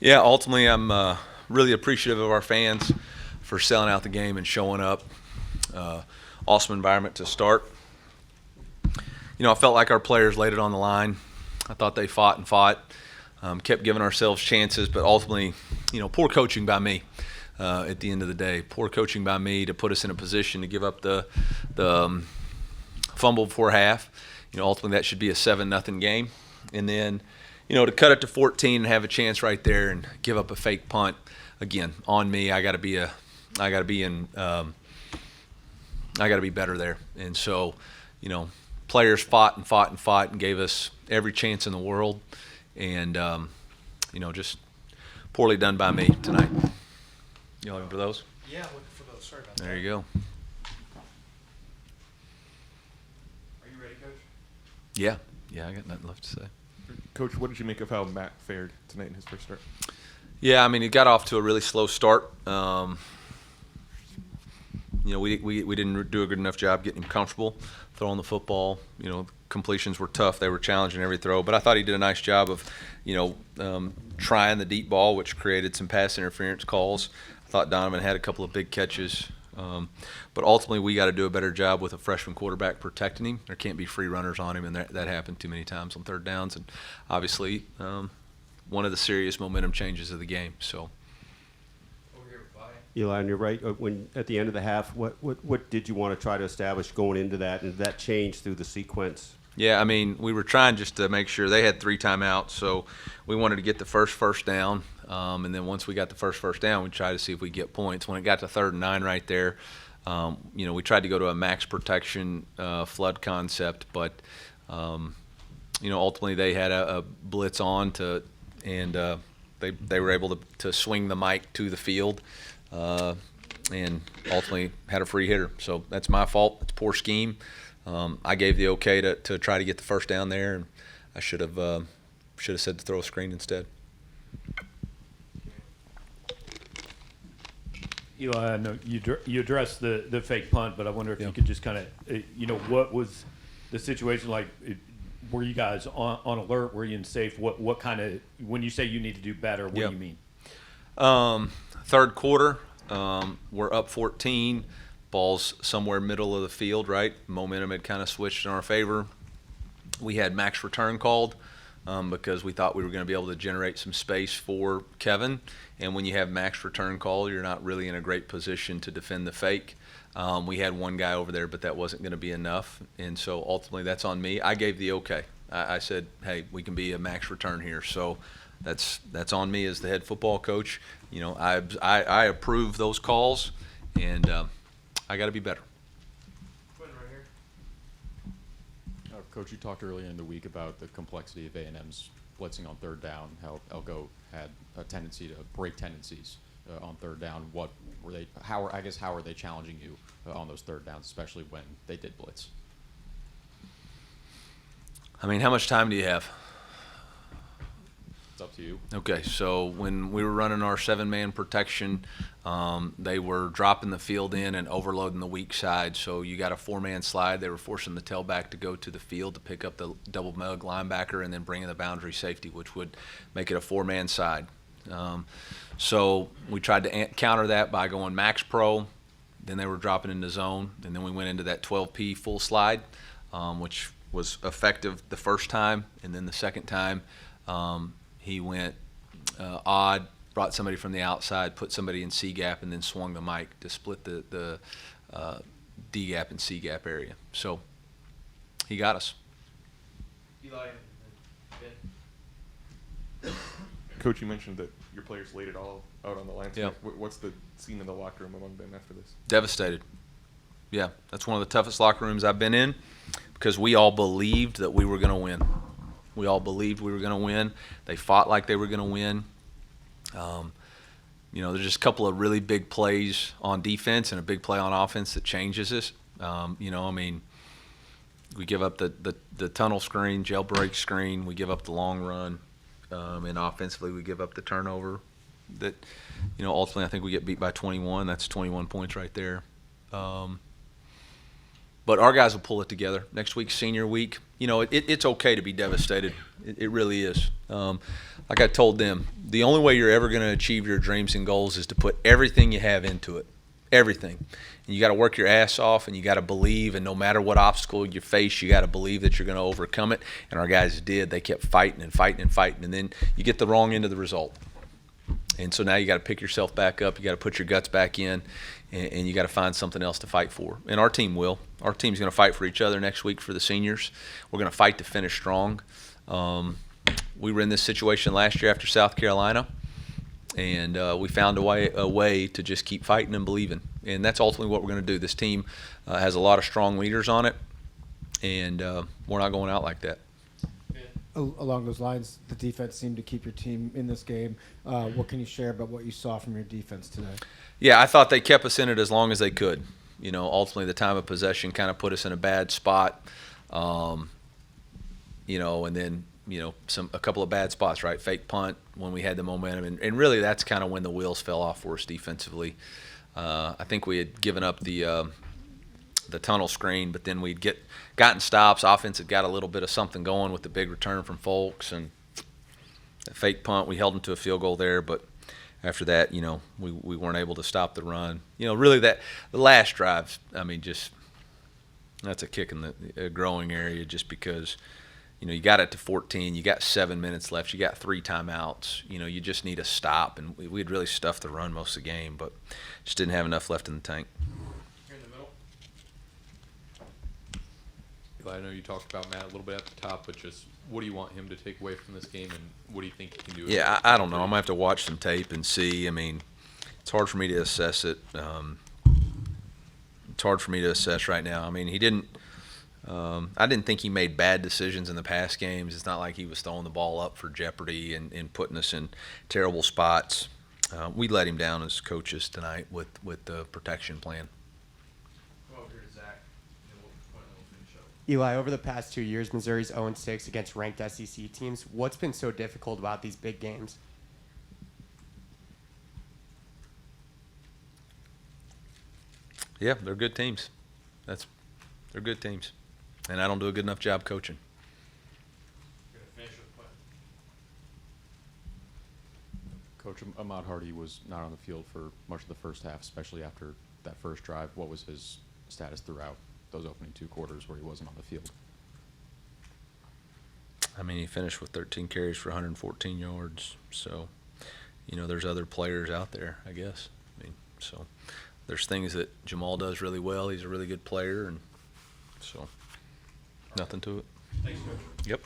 Yeah, ultimately, I'm really appreciative of our fans for selling out the game and showing up. Uh, awesome environment to start. I felt like our players laid it on the line. I thought they fought and fought, kept giving ourselves chances, but ultimately, poor coaching by me. At the end of the day, poor coaching by me to put us in a position to give up the fumble before half. Ultimately that should be a 7-0 game, and then to cut it to 14 and have a chance right there and give up a fake punt. Again, on me. I got to be better there. And so, players fought and fought and fought and gave us every chance in the world, and just poorly done by me tonight. You looking for those? Yeah, looking for those. Sorry about that. There you go. Are you ready, Coach? Yeah, I got nothing left to say. Coach, what did you make of how Matt fared tonight in his first start? Yeah, he got off to a really slow start. We didn't do a good enough job getting him comfortable throwing the football. Completions were tough. They were challenging every throw. But I thought he did a nice job of, trying the deep ball, which created some pass interference calls. I thought Donovan had a couple of big catches. But ultimately, we got to do a better job with a freshman quarterback protecting him. There can't be free runners on him, and that happened too many times on third downs. And obviously, one of the serious momentum changes of the game. So. Eli, on your right, when at the end of the half, what did you want to try to establish going into that, and did that change through the sequence? Yeah, we were trying just to make sure. They had 3 timeouts, so we wanted to get the first down, and then once we got the first down, we tried to see if we get points. When it got to 3rd and 9 right there, we tried to go to a max protection flood concept, but ultimately they had a blitz on and they were able to swing the mic to the field. And ultimately had a free hitter. So that's my fault. It's poor scheme. I gave the okay to try to get the first down there, and I should have said to throw a screen instead. Eli, I know you addressed the fake punt, but I wonder if you could just kind of, what was the situation like? Were you guys on alert? Were you in safe? What kind of, when you say you need to do better, what do you mean? Third quarter, we're up 14. Ball's somewhere middle of the field, right? Momentum had kind of switched in our favor. We had max return called because we thought we were going to be able to generate some space for Kevin. And when you have max return call, you're not really in a great position to defend the fake. We had one guy over there, but that wasn't going to be enough. And so ultimately that's on me. I gave the okay. I said, hey, we can be a max return here. So that's on me as the head football coach. I approve those calls, and I got to be better. Right here. Coach, you talked earlier in the week about the complexity of A&M's blitzing on third down, how Elko had a tendency to break tendencies on third down. How are they challenging you on those third downs, especially when they did blitz? How much time do you have? It's up to you. Okay, so when we were running our 7-man protection, they were dropping the field in and overloading the weak side. So you got a 4-man slide. They were forcing the tailback to go to the field to pick up the double mug linebacker and then bring in the boundary safety, which would make it a 4-man side. So we tried to counter that by going max pro. Then they were dropping into zone, and then we went into that 12P full slide, which was effective the first time, and then the second time he went odd, brought somebody from the outside, put somebody in C gap, and then swung the mic to split the D gap and C gap area. So he got us. Eli, Ben. Coach, you mentioned that your players laid it all out on the line tonight. Yeah. What's the scene in the locker room among them after this? Devastated. Yeah, that's one of the toughest locker rooms I've been in because we all believed that we were going to win. We all believed we were going to win. They fought like they were going to win. There's just a couple of really big plays on defense and a big play on offense that changes us. We give up the tunnel screen, jailbreak screen. We give up the long run. And offensively, we give up the turnover. That, ultimately, I think we get beat by 21. That's 21 points right there. but our guys will pull it together. Next week's senior week. You know, it's okay to be devastated. It really is. Like I told them, the only way you're ever going to achieve your dreams and goals is to put everything you have into it. Everything. And you got to work your ass off, and you got to believe, and no matter what obstacle you face, you got to believe that you're going to overcome it. And our guys did. They kept fighting and fighting and fighting, and then you get the wrong end of the result. And so now you got to pick yourself back up. You got to put your guts back in, and you got to find something else to fight for. And our team will. Our team's going to fight for each other next week for the seniors. We're going to fight to finish strong. We were in this situation last year after South Carolina, and we found a way to just keep fighting and believing. And that's ultimately what we're going to do. This team has a lot of strong leaders on it, and we're not going out like that. Along those lines, the defense seemed to keep your team in this game. What can you share about what you saw from your defense today? Yeah, I thought they kept us in it as long as they could. You know, ultimately the time of possession kind of put us in a bad spot. You know, and then, you know, a couple of bad spots, right? Fake punt when we had the momentum. And really that's kind of when the wheels fell off for us defensively. I think we had given up the tunnel screen, but then we'd gotten stops. Offense had got a little bit of something going with the big return from Folks, and the fake punt, we held them to a field goal there, but after that, you know, we weren't able to stop the run. You know, really the last drive, I mean, just that's a kick in the growing area just because, you know, you got it to 14, you got 7 minutes left, you got 3 timeouts. You know, you just need a stop, and we'd really stuffed the run most of the game, but just didn't have enough left in the tank. Here in the middle. I know you talked about Matt a little bit at the top, but just what do you want him to take away from this game, and what do you think he can do? Yeah, I don't know. I'm going to have to watch some tape and see. I mean, it's hard for me to assess it. It's hard for me to assess right now. I mean, he didn't I didn't think he made bad decisions in the past games. It's not like he was throwing the ball up for jeopardy and putting us in terrible spots. We let him down as coaches tonight with the protection plan. Come over here to Zach, and we'll finish up. Eli, over the past 2 years, Missouri's 0-6 against ranked SEC teams. What's been so difficult about these big games? Yeah, they're good teams. They're good teams, and I don't do a good enough job coaching. We're going to finish with punt. Coach, Ahmad Hardy was not on the field for much of the first half, especially after that first drive. What was his status throughout those opening 2 quarters where he wasn't on the field? I mean, he finished with 13 carries for 114 yards. So, you know, there's other players out there, I guess. I mean, so there's things that Jamal does really well. He's a really good player, and so nothing to it. Thanks, Coach. Yep.